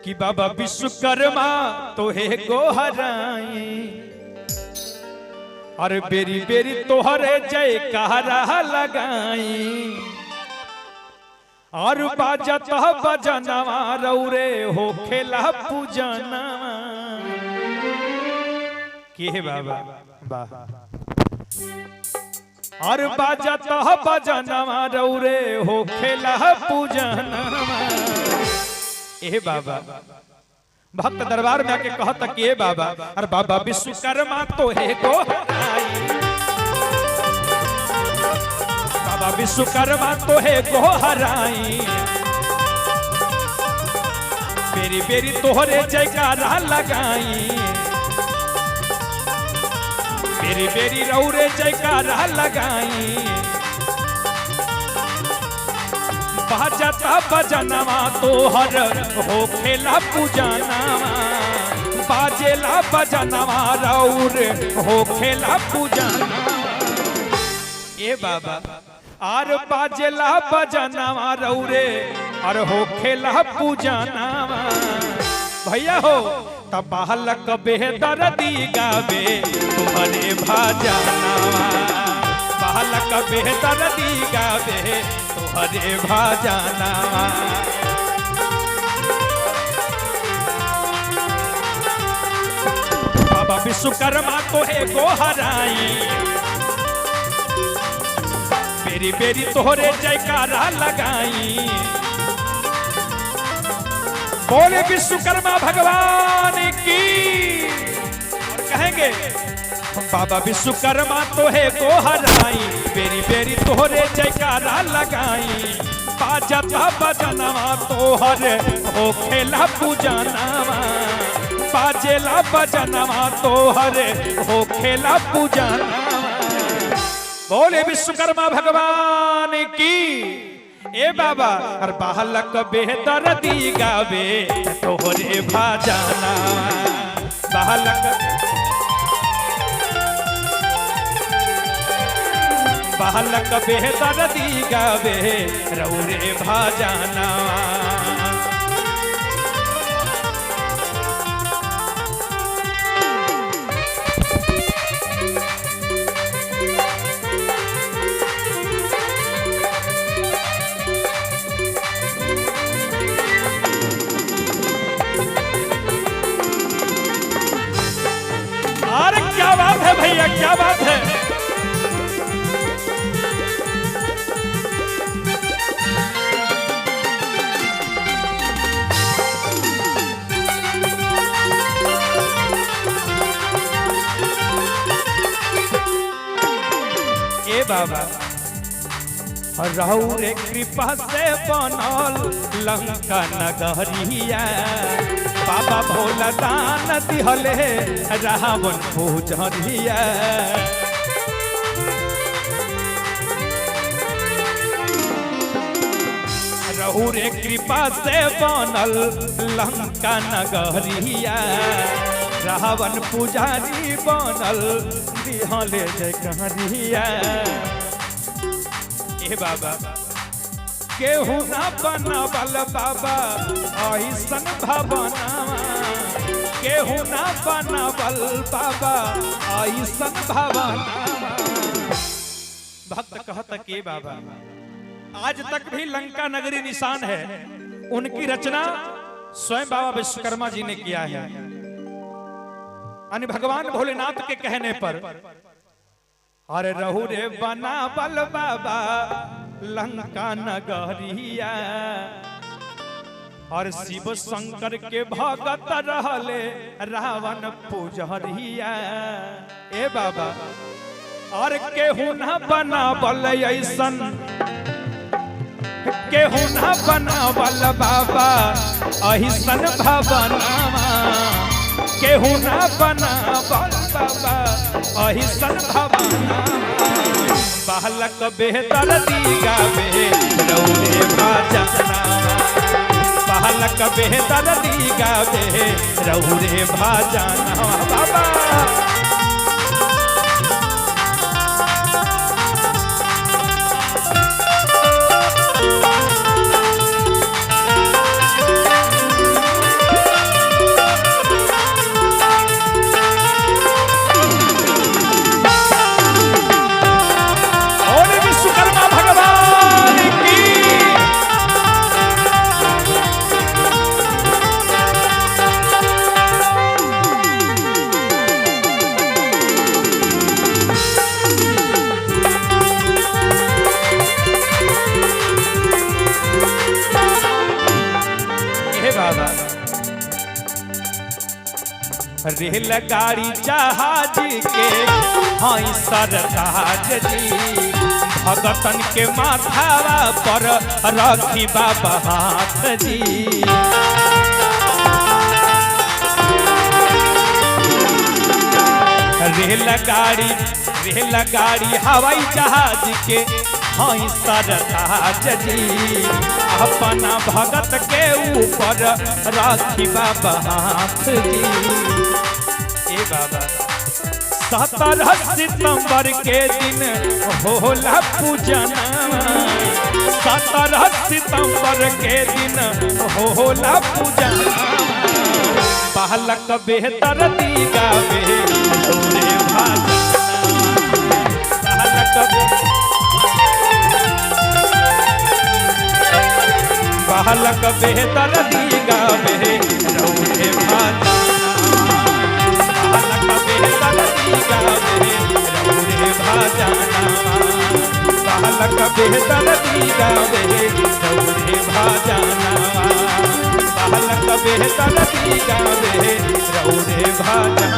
कि बाबा विश्वकर्मा तोहे गोहराई और बेरी बेरी तोहरे जय कहरा लगाई और बाजत बजनवा रौरे हो खेला पूजना के बाबा वाह और बाजत बजनवा रौरे हो खेला पूजना ए बाबा भक्त दरबार में आके कहता कि ए बाबा अरे बाबा विश्वकर्मा तोहे गोहराई बाबा विश्वकर्मा तोहे गोहराई बेरी बेरी तोहरे जयकारा लगाई बेरी बेरी रौरे जयकारा लगाई बाजता बजनवा तोहर हो खेला पूजनवा बाजेला बजनवा रौर हो खेला पूजनवा ए बाबा आर बाजेला बजनवा रौरे और हो खेला पूजनवा भैया हो तब बालक बेदर्दी गावे तुम्हारे भाजनवा बालक बेदर्दी गावे हरे भाजना बाबा विश्वकर्मा तोहे गोहराई बेरी बेरी तोहरे जयकारा लगाई बोले विश्वकर्मा भगवान की और कहेंगे बाबा विश्वकर्मा तोहे गोहराई बेरी बेरी तोहरे जयकारा लगाई बाजता बजनवा तोहरे हो खेला पूजनवा बाजेला बजनवा तोहरे हो खेला पूजनवा बोले विश्वकर्मा भगवान की ए बाबा और बालक बेदर्दी गावे तोहरे भाजना बालक बालक बेदर्दी गावे रौरे भाजना अरे क्या बात है भैया क्या बात है बाबा रौरे कृपा से बनल लंका नगरिया बाबा भोला दान दिहले रावण पूजरिया रौरे कृपा से बनल लंका नगरिया रावण पुजारी बनल दिहले जयकारिया ए बाबा केहू ना बनबल बाबा ऐसन भवनवा केहू ना बनबल बाबा ऐसन भवनवा भक्त कहता के बाबा आज तक भी लंका नगरी निशान है उनकी रचना स्वयं बाबा विश्वकर्मा जी ने किया है अन्य भगवान भोलेनाथ के कहने पर अरे रहु रे बनावल बाबा लंका नगरिया और शिव शंकर के भगत रहले रावण पूजरिया ए बाबा और केहू न बनावल ऐसन केहू न बनावल बाबा ऐसन भवनवा केहू न बनावल बाबा ऐसन भवनवा बालक बेदर्दी गावे रौरे भाजना बालक बेदर्दी गावे रौरे भाजना बाबा बाबा रेलगाड़ी जहाज के हई सरताज जी भगतन के माथावा पर रखी बाबा हाथ जी रेलगाड़ी हवाई जहाज के हई सरताज जी अपना भगत के ऊपर राखी बाबा हाथ जी। ए बाबा 17 सितंबर के दिन होला पूजन 17 सितंबर के दिन होला पूजन बालक बेहतर दी गावे तोरे भाजना बालक बेहतर दी गावे तोरे भाजना बालक बेहतर दी गावे तोरे भाजना बालक बेहतर दी गावे तोरे भाजना बालक बेहतर दी गावे रौरे भाजना।